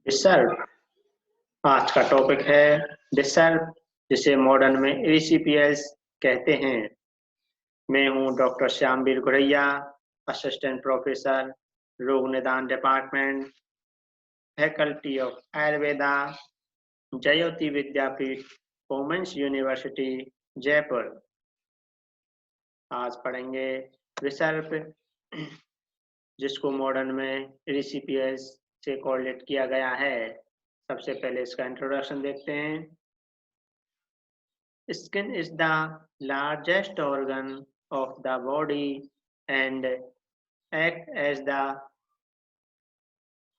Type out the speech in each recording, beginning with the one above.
डिसर्ब। आज का टॉपिक है डिसर्ब, जिसे मॉडर्न में एसीपीएस कहते हैं। मैं हूं doctor Shyamveer Guraiya, assistant professor, रोग निदान department, faculty of Ayurveda, Jyoti Vidyapeeth, women's university, Jaipur. आज पढ़ेंगे विसर्प, जिसको मॉडर्न में एसीपीएस से कोरिलेट किया गया है। सबसे पहले इसका इंट्रोडक्शन देखते हैं। Skin is the largest organ of the body and act as the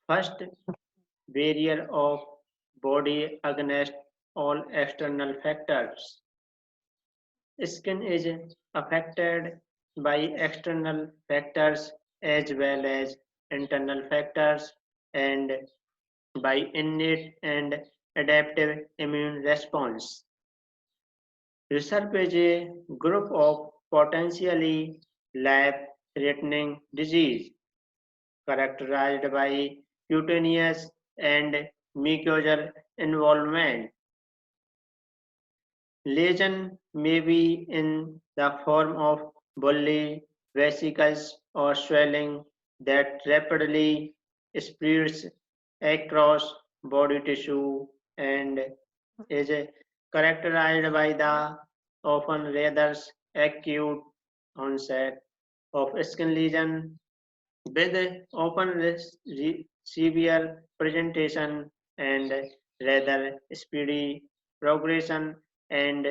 first barrier of body against all external factors. Skin is affected by external factors as well as internal factors and by innate and adaptive immune response. Research is a group of potentially life-threatening disease characterized by cutaneous and mucosal involvement. Lesion may be in the form of bully vesicles or swelling that rapidly spreads across body tissue and is characterized by the often rather acute onset of skin lesion with often severe presentation and rather speedy progression and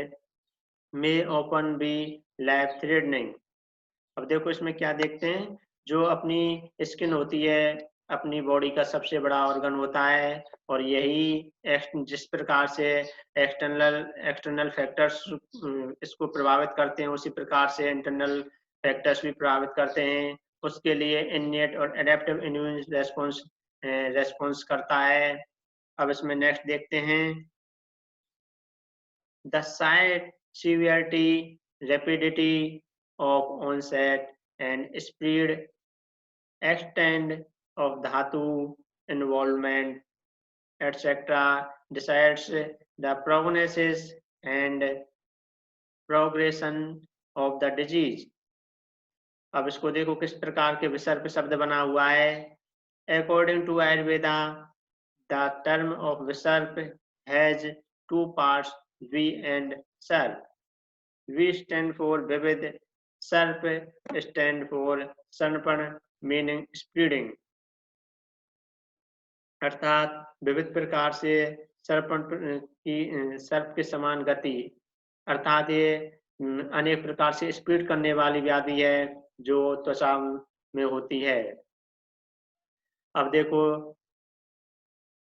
may often be life threatening. अब देखो इसमें क्या देखते हैं, जो अपनी skin होती है अपनी बॉडी का सबसे बड़ा ऑर्गन होता है और यही जिस प्रकार से एक्सटर्नल फैक्टर्स इसको प्रभावित करते हैं उसी प्रकार से इंटरनल फैक्टर्स भी प्रभावित करते हैं। उसके लिए इनेट और एडेप्टिव इम्यून रेस्पॉन्स करता है। अब इसमें नेक्स्ट देखते हैं। The site, severity, rapidity of onset and speed, extent of dhatu involvement, etc. decides the prognosis and progression of the disease. अब इसको देखो किस प्रकार के विसर्प शब्द बना हुआ है। According to Ayurveda, the term of visarp has two parts, V and Sarp. V stand for vivid, Sarp stand for sanpan, meaning spreading. अर्थात विविध प्रकार से सर्प के समान गति, अर्थात ये अनेक प्रकार से स्प्रेड करने वाली व्याधि है जो त्वचा में होती है। अब देखो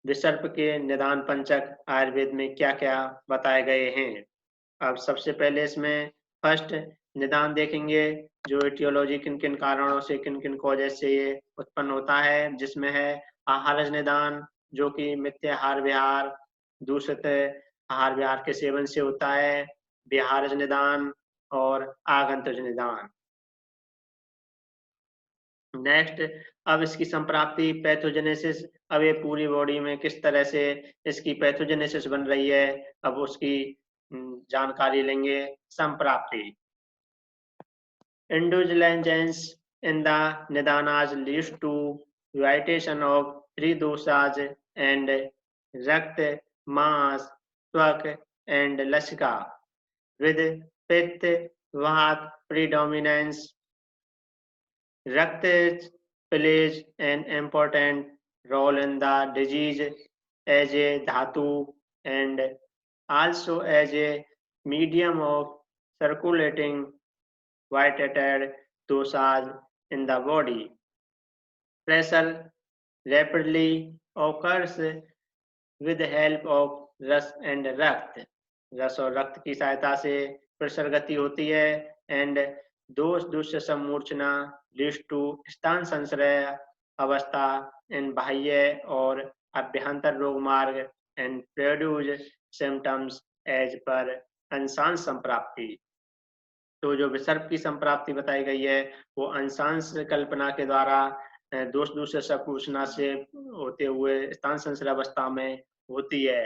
विसर्प के निदान पंचक आयुर्वेद में क्या क्या बताए गए हैं। अब सबसे पहले इसमें फर्स्ट निदान देखेंगे, जो एटियोलॉजी किन किन कारणों से किन किन कॉजेज से ये उत्पन्न होता है, जिसमें है आहारज निदान, जो कि मिथ्य आहार विहार, दूषित आहार विहार के सेवन से होता है, विहारज निदान और आगंतुज निदान। नेक्स्ट, अब इसकी संप्राप्ति पैथोजेनेसिस। अब ये पूरी बॉडी में किस तरह से इसकी पैथोजेनेसिस बन रही है, अब उसकी जानकारी लेंगे। संप्राप्ति, indulgences in the nidanas leads to vitiation of 3 doshas and rakta, mamsa, त्वक and लसिका with पित्त वात प्रीडोमिनेंस। रक्त plays an important role in the disease as a dhatu and also as a medium of circulating vitated dosage in the body. Pressure rapidly occurs with the help of रस and रक्त। रस और रक्त की सहायता से pressure गति होती है एंड दोष दुष्य सम्मूर्छना लीड्स टू स्थान संश्रय अवस्था इन बाह्य और अभ्यंतर रोग मार्ग and produce symptoms as per अंशांश संप्राप्ति। तो जो विसर्प की संप्राप्ति बताई गई है वो अंशांश कल्पना के द्वारा दोष दूसरे से पूछना से होते हुए स्थान संशयावस्था में होती है।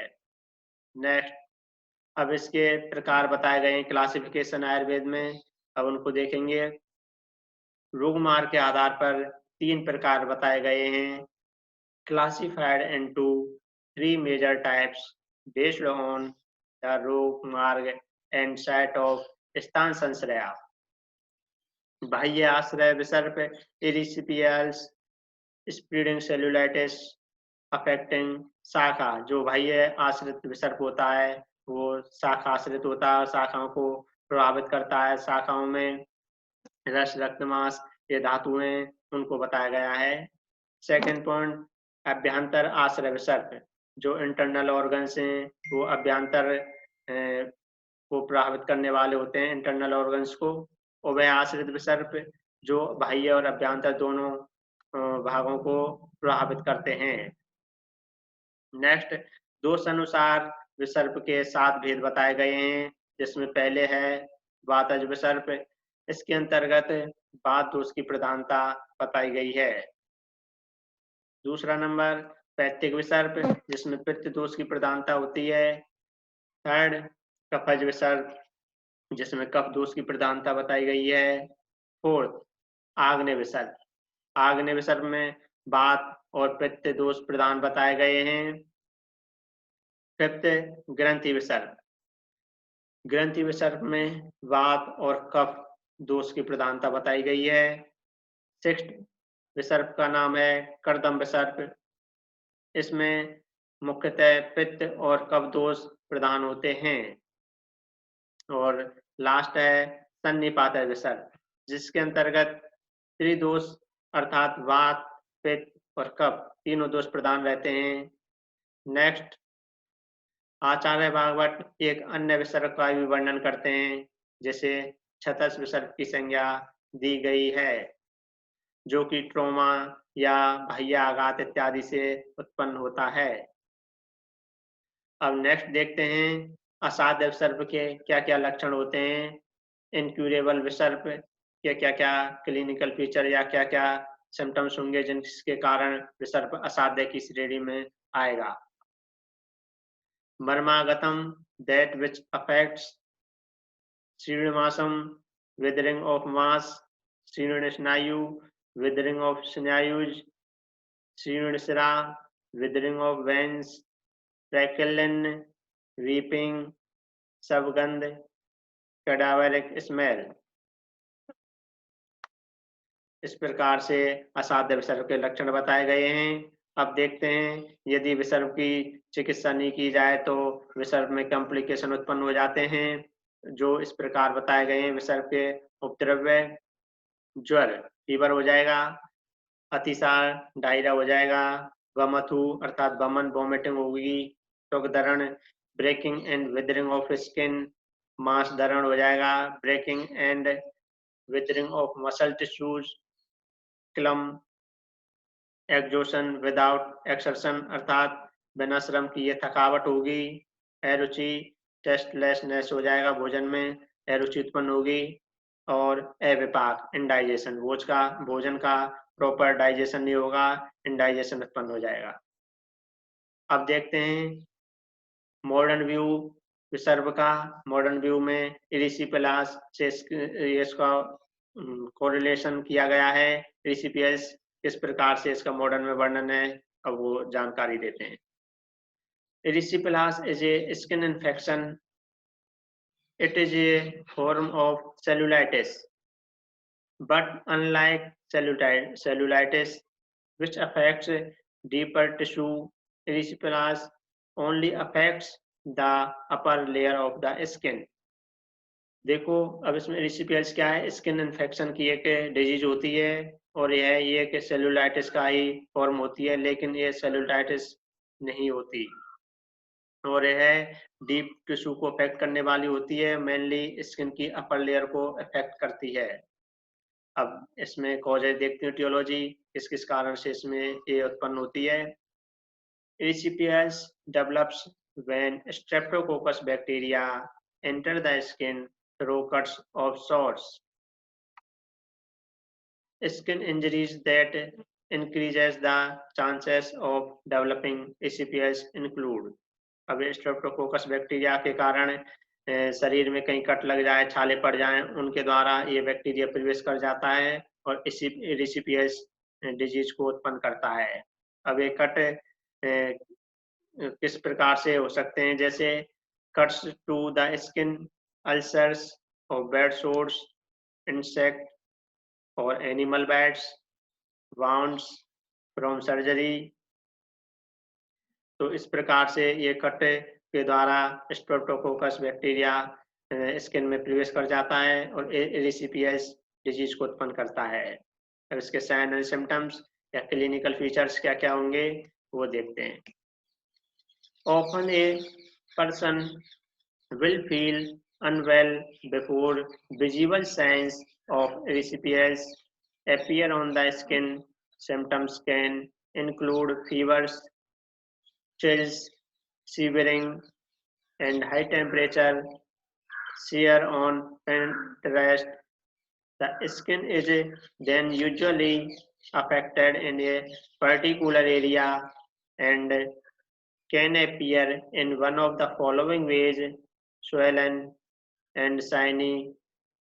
नेक्स्ट, अब इसके प्रकार बताए गए हैं क्लासिफिकेशन आयुर्वेद में, अब उनको देखेंगे। रोग मार्ग के आधार पर 3 प्रकार बताए गए हैं, classified into 3 major types based on the रोग मार्ग and site of स्थान संश्रया। बाह्य आश्रय विसर्प इरिसिपियल्स स्प्रेडिंग सेलुलाइटिस अफेक्टिंग शाखा, जो बाह्य आश्रित विसर्प होता है वो शाखा आश्रित होता है, शाखाओं को प्रभावित करता है। शाखाओं में रस, रक्त, मांस ये धातुएं उनको बताया गया है। सेकंड पॉइंट, अभ्यंतर आश्रय विसर्प, जो इंटरनल ऑर्गन्स हैं वो अभ्यंतर को प्रभावित करने वाले होते हैं, इंटरनल ऑर्गन्स को। उभय आश्रित विसर्प, जो बाह्य और अभ्यंतर दोनों भागों को प्रभावित करते हैं। नेक्स्ट, दोष अनुसार विसर्प के 7 भेद बताए गए हैं, जिसमें पहले है वातज विसर्प। इसके अंतर्गत वात दोष की प्रधानता बताई गई है। दूसरा नंबर पैत्तिक विसर्प, जिसमें पित्त दोष की प्रधानता होती है। थर्ड, कफज विसर्प, जिसमें कफ दोष की प्रधानता बताई गई है। फोर्थ, आग्नेय विसर्प। आग्नेय विसर्प में वात और पित्त दोष प्रधान बताए गए हैं। फिफ्थ, ग्रंथि विसर्प। ग्रंथि विसर्प में वात और कफ दोष की प्रधानता बताई गई है। सिक्स्थ विसर्प का नाम है कर्दम विसर्प। इसमें मुख्यतः पित्त और कफ दोष प्रधान होते हैं। और लास्ट है सन्निपात विसर्प, जिसके अंतर्गत त्रिदोष अर्थात वात, पित्त और कफ तीनों दोष प्रधान रहते हैं। नेक्स्ट, आचार्य भागवत एक अन्य विसर्प का भी वर्णन करते हैं, जैसे छतस विसर्प की संज्ञा दी गई है, जो कि ट्रोमा या बाह्य आघात इत्यादि से उत्पन्न होता है। अब नेक्स्ट देखते हैं असाध्य विसर्प के क्या क्या लक्षण होते हैं। इनक्यूरेबल विसर्प के क्या क्या क्लिनिकल फीचर या क्या क्या सिम्टम्स होंगे जिनके कारण विसर्प असाध्य की श्रेणी में आएगा। मर्मागतम, that which affects श्रीणिमासम, withering of mass, श्रीणिस्नायु, withering of snayus, श्रीणिशिरा, withering of veins, trachyllin, weeping, सबगंध, cadaveric smell। इस प्रकार से असाध्य विसर्प के लक्षण बताए गए हैं। अब देखते हैं यदि विसर्प की चिकित्सा नहीं की जाए तो विसर्प में कॉम्प्लिकेशन उत्पन्न हो जाते हैं, जो इस प्रकार बताए गए हैं। विसर्प के उपद्रव्य, ज्वर फीवर हो जाएगा, अतिसार डायरिया हो जाएगा, वमथु अर्थात वमन वॉमिटिंग होगी, त्वक दरण breaking and withering of skin, मांस दरण हो जाएगा, breaking and withering of muscle tissues, क्लम एक्जोशन विदाउट एक्सर्शन अर्थात बिना श्रम की ये थकावट होगी, अरुचि टेस्टलेसनेस हो जाएगा, भोजन में अरुचि उत्पन्न होगी, और अविपाक इंडाइजेशन, भोजन का प्रॉपर डाइजेशन नहीं होगा, इंडाइजेशन उत्पन्न हो जाएगा। अब देखते हैं मॉडर्न व्यू विसर्प का। मॉडर्न व्यू में इरिसिपेलास से इसका कोरिलेशन किया गया है। इरिसिपियस किस प्रकार से इसका मॉडर्न में वर्णन है, अब वो जानकारी देते हैं। Erysipelas is a skin infection. It is a form of cellulitis, but unlike cellulitis, which affects deeper tissue, erysipelas only affects the upper layer of the skin. देखो अब इसमें erysipelas क्या है, स्किन इन्फेक्शन की एक डिजीज होती है, और ये कि सेलुलाइटिस का ही फॉर्म होती है, लेकिन ये सेलुलाइटिस नहीं होती, और यह डीप टिश्यू को अफेक्ट करने वाली होती है, मेनली स्किन की अपर लेयर को अफेक्ट करती है। अब इसमें कॉजेज देखते हैं, टियोलॉजी किस किस कारण से इसमें ये उत्पन्न होती है। ACPS develops when streptococcus bacteria enter the skin through cuts of sorts. Skin injuries that increases the chances of developing ECPS include। अब स्ट्रेप्टोकोकस बैक्टीरिया के कारण शरीर में कहीं कट लग जाए, छाले पड़ जाएं, उनके द्वारा ये बैक्टीरिया प्रवेश कर जाता है और ECPS डिजीज को उत्पन्न करता है। अब ये कट किस प्रकार से हो सकते हैं, जैसे cuts to the skin, ulcers or bed sores, insect or animal bites, wounds from surgery। तो इस प्रकार से ये कट के द्वारा स्ट्रेप्टोकोकस बैक्टीरिया स्किन में प्रवेश कर जाता है और ECPS डिजीज को उत्पन्न करता है। अब इसके साइन एंड सिम्टम्स या क्लिनिकल फीचर्स क्या क्या होंगे वो देखते हैं। Often a person will feel unwell before visible signs of ECPS appear on the skin. Symptoms can include fevers, chills, shivering, and high temperature. Sear on contrast, the skin is then usually affected in a particular area and can appear in one of the following ways: swollen and shiny,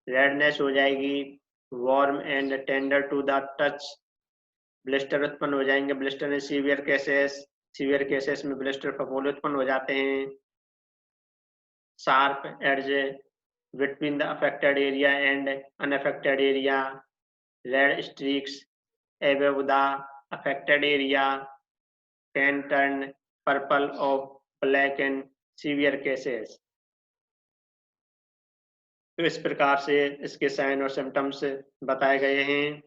redness हो जाएगी, warm and tender to the touch, blister उत्पन्न हो जाएंगे, blister में severe cases में blister फफोले उत्पन्न हो जाते हैं, sharp edge between the affected area and unaffected area, red streaks above the affected area, can turn purple or black in severe cases। तो इस प्रकार से इसके साइन और सिम्टम्स बताए गए हैं।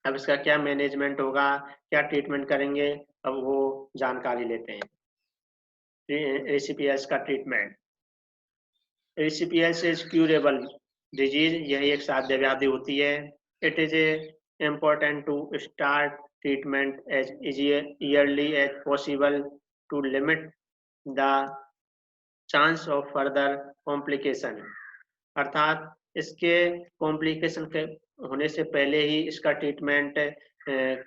अब इसका क्या मैनेजमेंट होगा, क्या ट्रीटमेंट करेंगे, अब वो जानकारी लेते हैं। ECPS का treatment. ECPS is curable disease, यह एक साध्य व्याधि होती है। It is important to start treatment as early as possible to limit the chance of further complication। अर्थात इसके कॉम्प्लिकेशन के होने से पहले ही इसका ट्रीटमेंट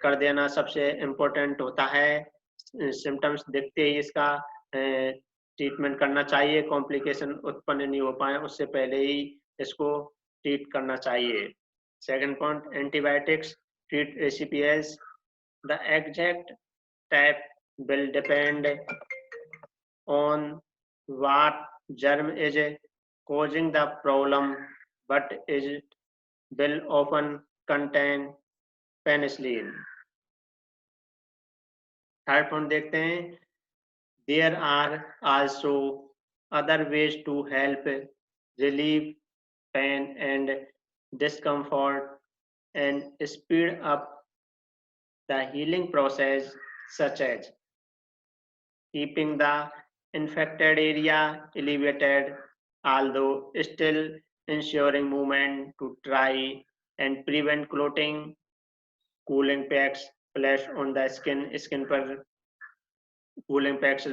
कर देना सबसे इम्पोर्टेंट होता है। सिम्टम्स देखते ही इसका ट्रीटमेंट करना चाहिए, कॉम्प्लिकेशन उत्पन्न नहीं हो पाए उससे पहले ही इसको ट्रीट करना चाहिए। Second point, antibiotics treat ECPS. The exact type will depend on what germ is causing the problem, but it will often contain penicillin। Third point देखते हैं, there are also other ways to help relieve pain and discomfort and speed up the healing process, such as keeping the infected area elevated, although still ensuring movement to dry and prevent clotting, cooling packs placed on the skin पर cooling packs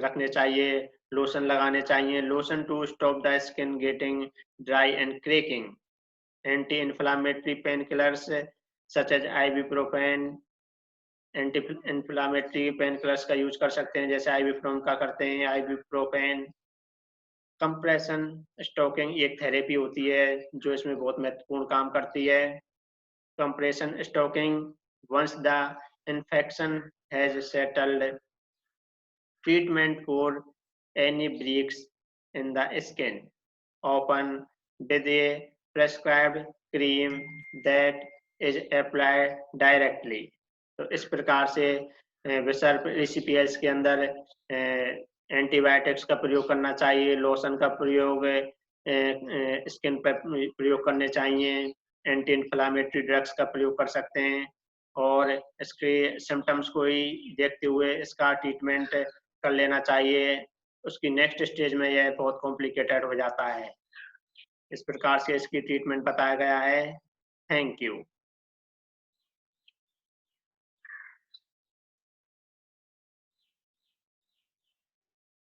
रखने चाहिए, lotion लगाने चाहिए, lotion to stop the skin getting dry and cracking, anti-inflammatory painkillers such as ibuprofen, anti-inflammatory painkillers का use कर सकते हैं जैसे आइबुप्रोफेन का करते हैं, आइबुप्रोफेन। कंप्रेशन स्टॉकिंग एक थेरेपी होती है जो इसमें बहुत महत्वपूर्ण काम करती है। Compression stocking, once the infection has settled, treatment for any breaks in the skin, often with a prescribed cream that is applied directly। तो इस प्रकार से विसर्प ECPS के अंदर एंटीबायोटिक्स का प्रयोग करना चाहिए, लोशन का प्रयोग स्किन पर प्रयोग करने चाहिए, एंटी इन्फ्लामेटरी ड्रग्स का प्रयोग कर सकते हैं और इसके सिम्टम्स को ही देखते हुए इसका ट्रीटमेंट कर लेना चाहिए। उसकी नेक्स्ट स्टेज में यह बहुत कॉम्प्लिकेटेड हो जाता है। इस प्रकार से इसकी ट्रीटमेंट बताया गया है। Thank you.